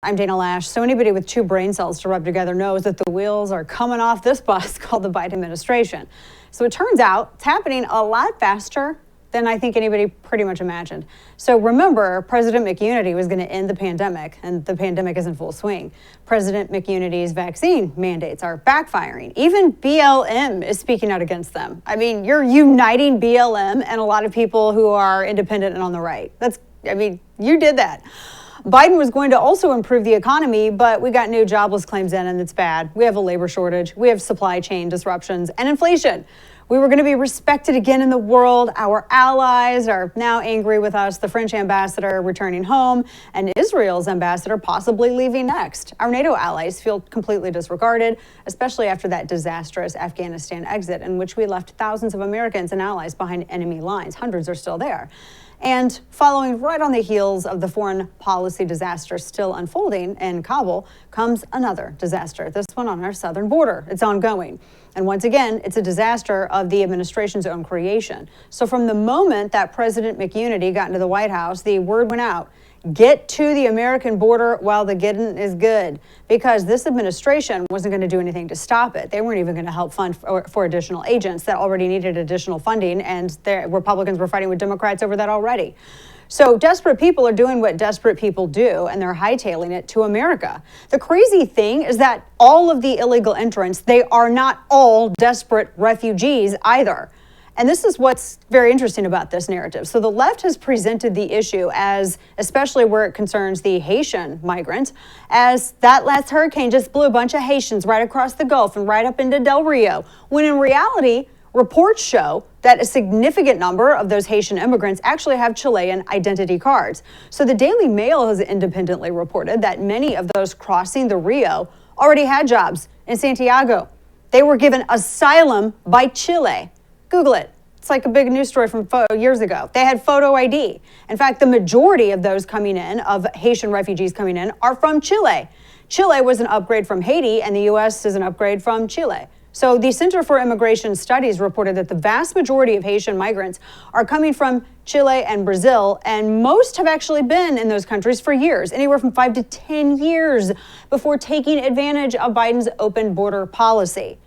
I'm Dana Loesch. So anybody with two brain cells to rub together knows that the wheels are coming off this bus called the Biden administration. So it turns out it's happening a lot faster than I think anybody pretty much imagined. So remember, President McUnity was going to end the pandemic, and the pandemic is in full swing. President McUnity's vaccine mandates are backfiring. Even BLM is speaking out against them. I mean, you're uniting BLM and a lot of people who are independent and on the right. You did that. Biden was going to also improve the economy, but we got new jobless claims in, and it's bad. We have a labor shortage. We have supply chain disruptions and inflation. We were going to be respected again in the world. Our allies are now angry with us. The French ambassador returning home and Israel's ambassador possibly leaving next. Our NATO allies feel completely disregarded, especially after that disastrous Afghanistan exit in which we left thousands of Americans and allies behind enemy lines. Hundreds are still there. And following right on the heels of the foreign policy disaster still unfolding in Kabul comes another disaster, this one on our southern border. It's ongoing. And once again, it's a disaster of the administration's own creation. So from the moment that President McUnity got into the White House, the word went out, get to the American border while the getting is good, because this administration wasn't going to do anything to stop it. They weren't even going to help fund for additional agents that already needed additional funding, and the Republicans were fighting with Democrats over that already. So desperate people are doing what desperate people do, and they're hightailing it to America. The crazy thing is that all of the illegal entrants, they are not all desperate refugees either. And this is what's very interesting about this narrative. So the left has presented the issue as, especially where it concerns the Haitian migrants, as that last hurricane just blew a bunch of Haitians right across the Gulf and right up into Del Rio, when in reality, reports show that a significant number of those Haitian immigrants actually have Chilean identity cards. So the Daily Mail has independently reported that many of those crossing the Rio already had jobs in Santiago. They were given asylum by Chile. Google it. It's like a big news story from years ago. They had photo ID. In fact, the majority of those coming in, of Haitian refugees coming in, are from Chile. Chile was an upgrade from Haiti, and the U.S. is an upgrade from Chile. So the Center for Immigration Studies reported that the vast majority of Haitian migrants are coming from Chile and Brazil, and most have actually been in those countries for years, anywhere from 5 to 10 years, before taking advantage of Biden's open border policy.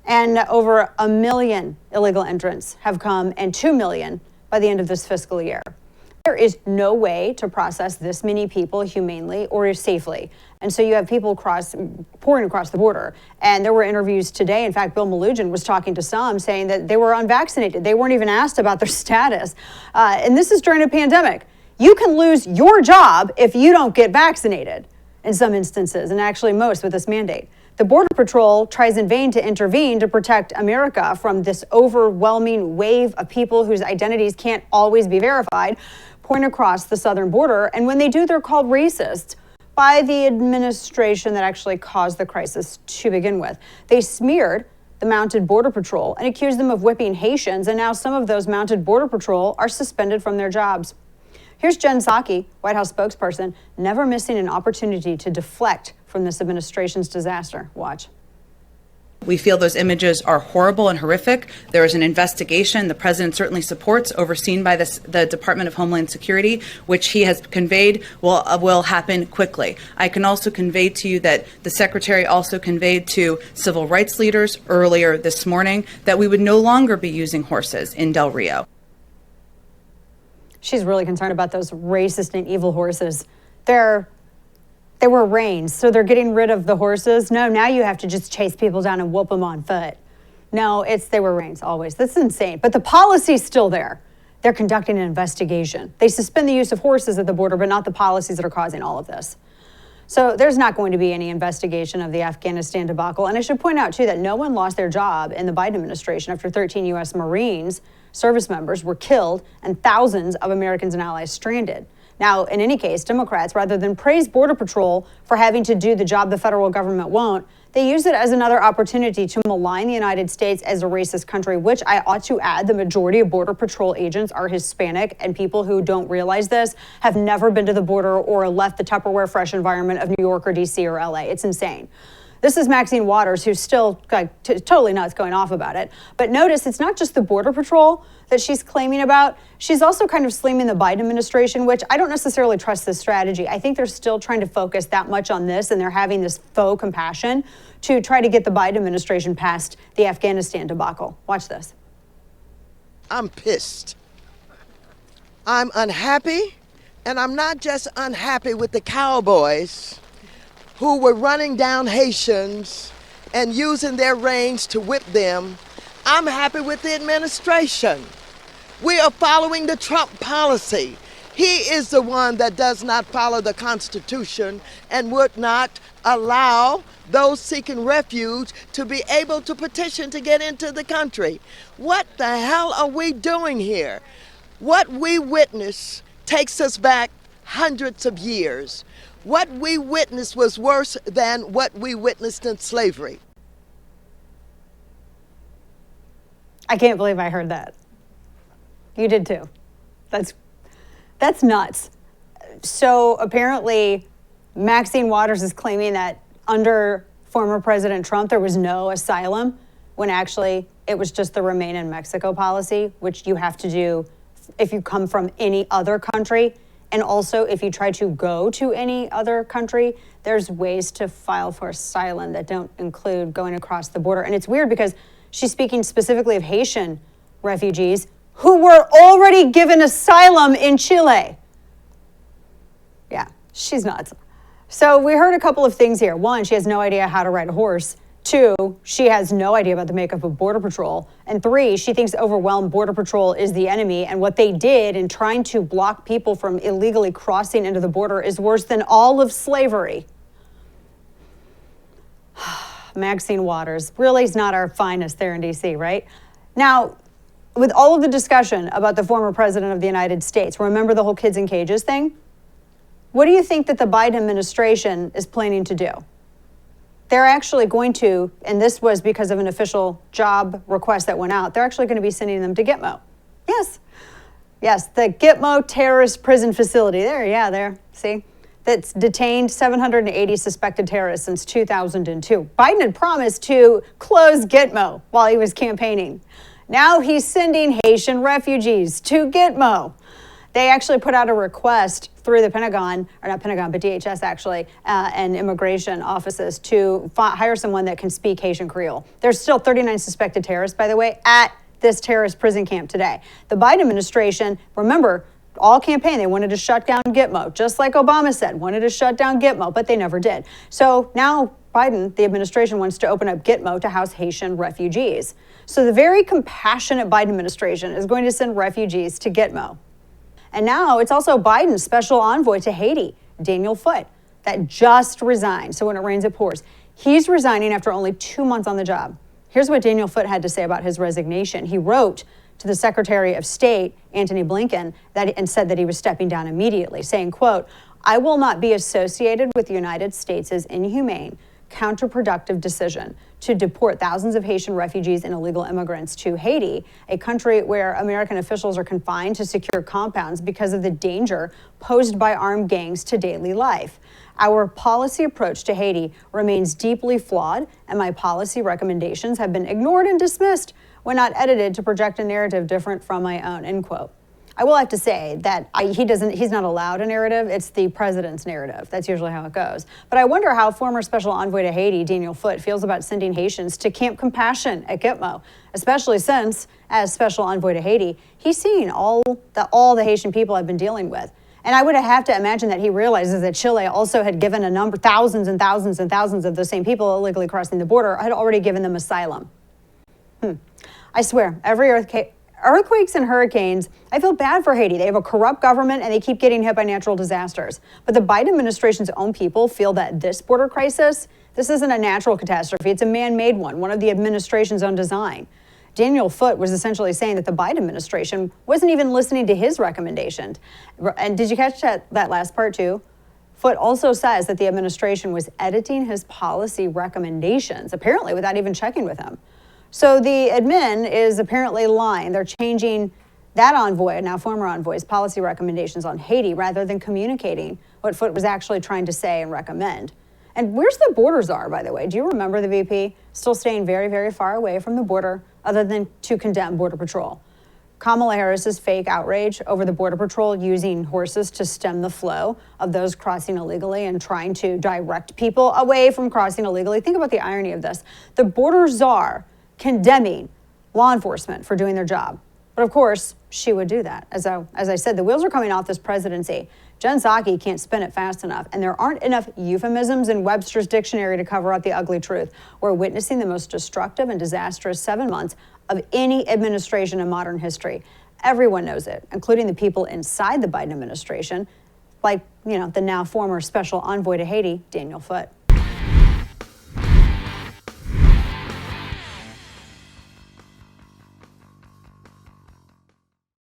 And over 1 million illegal entrants have come, and 2 million by the end of this fiscal year. There is no way to process this many people humanely or safely. And so you have people pouring across the border. And there were interviews today. In fact, Bill Melugin was talking to some saying that they were unvaccinated. They weren't even asked about their status. And this is during a pandemic. You can lose your job if you don't get vaccinated in some instances, and actually most with this mandate. The Border Patrol tries in vain to intervene to protect America from this overwhelming wave of people whose identities can't always be verified pouring across the southern border. And when they do, they're called racists by the administration that actually caused the crisis to begin with. They smeared the mounted Border Patrol and accused them of whipping Haitians. And now some of those mounted Border Patrol are suspended from their jobs. Here's Jen Psaki, White House spokesperson, never missing an opportunity to deflect from this administration's disaster. Watch. We feel those images are horrible and horrific. There is an investigation the president certainly supports, overseen by the Department of Homeland Security, which he has conveyed will happen quickly. I can also convey to you that the secretary also conveyed to civil rights leaders earlier this morning that we would no longer be using horses in Del Rio. She's really concerned about those racist and evil horses. They were reins, so they're getting rid of the horses. No, now you have to just chase people down and whoop them on foot. No, they were reins always. That's insane. But the policy's still there. They're conducting an investigation. They suspend the use of horses at the border, but not the policies that are causing all of this. So there's not going to be any investigation of the Afghanistan debacle. And I should point out, too, that no one lost their job in the Biden administration after 13 U.S. Marines, service members, were killed and thousands of Americans and allies stranded. Now, in any case, Democrats, rather than praise Border Patrol for having to do the job the federal government won't, they use it as another opportunity to malign the United States as a racist country, which I ought to add, the majority of Border Patrol agents are Hispanic, and people who don't realize this have never been to the border or left the Tupperware fresh environment of New York or DC or LA. It's insane. This is Maxine Waters, who's still totally nuts, going off about it. But notice it's not just the Border Patrol that she's claiming about. She's also kind of slamming the Biden administration, which I don't necessarily trust this strategy. I think they're still trying to focus that much on this, and they're having this faux compassion to try to get the Biden administration past the Afghanistan debacle. Watch this. I'm pissed. I'm unhappy, and I'm not just unhappy with the cowboys who were running down Haitians and using their reins to whip them. I'm happy with the administration. We are following the Trump policy. He is the one that does not follow the Constitution and would not allow those seeking refuge to be able to petition to get into the country. What the hell are we doing here? What we witness takes us back hundreds of years. What we witnessed was worse than what we witnessed in slavery. I can't believe I heard that. You did too. That's nuts. So apparently Maxine Waters is claiming that under former President Trump there was no asylum, when actually it was just the Remain in Mexico policy, which you have to do if you come from any other country. And also, if you try to go to any other country, there's ways to file for asylum that don't include going across the border. And it's weird because she's speaking specifically of Haitian refugees who were already given asylum in Chile. Yeah, she's nuts. So we heard a couple of things here. One, she has no idea how to ride a horse. Two, she has no idea about the makeup of Border Patrol. And three, she thinks overwhelmed Border Patrol is the enemy, and what they did in trying to block people from illegally crossing into the border is worse than all of slavery. Maxine Waters really is not our finest there in D.C., right? Now, with all of the discussion about the former president of the United States, remember the whole kids in cages thing? What do you think that the Biden administration is planning to do? They're actually going to, and this was because of an official job request that went out, they're actually going to be sending them to GITMO. Yes, the GITMO terrorist prison facility. There, see? That's detained 780 suspected terrorists since 2002. Biden had promised to close GITMO while he was campaigning. Now he's sending Haitian refugees to GITMO. They actually put out a request through the Pentagon, or not Pentagon, but DHS actually, and immigration offices to hire someone that can speak Haitian Creole. There's still 39 suspected terrorists, by the way, at this terrorist prison camp today. The Biden administration, remember, all campaign, they wanted to shut down GITMO, just like Obama said, wanted to shut down GITMO, but they never did. So now Biden, the administration, wants to open up GITMO to house Haitian refugees. So the very compassionate Biden administration is going to send refugees to GITMO. And now it's also Biden's special envoy to Haiti, Daniel Foote, that just resigned. So when it rains, it pours. He's resigning after only 2 months on the job. Here's what Daniel Foote had to say about his resignation. He wrote to the Secretary of State, Antony Blinken, and said that he was stepping down immediately, saying, quote, "I will not be associated with the United States' inhumane, counterproductive decision to deport thousands of Haitian refugees and illegal immigrants to Haiti, a country where American officials are confined to secure compounds because of the danger posed by armed gangs to daily life. Our policy approach to Haiti remains deeply flawed, and my policy recommendations have been ignored and dismissed when not edited to project a narrative different from my own," end quote. I will have to say that he's not allowed a narrative. It's the president's narrative. That's usually how it goes. But I wonder how former special envoy to Haiti, Daniel Foote, feels about sending Haitians to Camp Compassion at GITMO, especially since, as special envoy to Haiti, he's seen all the Haitian people have been dealing with. And I would have to imagine that he realizes that Chile also had given thousands and thousands and thousands of those same people illegally crossing the border, had already given them asylum. I swear, every earthquakes and hurricanes, I feel bad for Haiti. They have a corrupt government and they keep getting hit by natural disasters. But the Biden administration's own people feel that this border crisis, this isn't a natural catastrophe. It's a man-made one of the administration's own design. Daniel Foote was essentially saying that the Biden administration wasn't even listening to his recommendation. And did you catch that last part too? Foote also says that the administration was editing his policy recommendations, apparently without even checking with him. So the admin is apparently lying. They're changing that envoy, now former envoy's, policy recommendations on Haiti rather than communicating what Foote was actually trying to say and recommend. And where's the border czar, by the way? Do you remember the VP? Still staying very, very far away from the border, other than to condemn Border Patrol. Kamala Harris's fake outrage over the Border Patrol using horses to stem the flow of those crossing illegally and trying to direct people away from crossing illegally. Think about the irony of this. The border czar condemning law enforcement for doing their job. But of course, she would do that. As I said, the wheels are coming off this presidency. Jen Psaki can't spin it fast enough, and there aren't enough euphemisms in Webster's dictionary to cover up the ugly truth. We're witnessing the most destructive and disastrous 7 months of any administration in modern history. Everyone knows it, including the people inside the Biden administration, like, the now former special envoy to Haiti, Daniel Foote.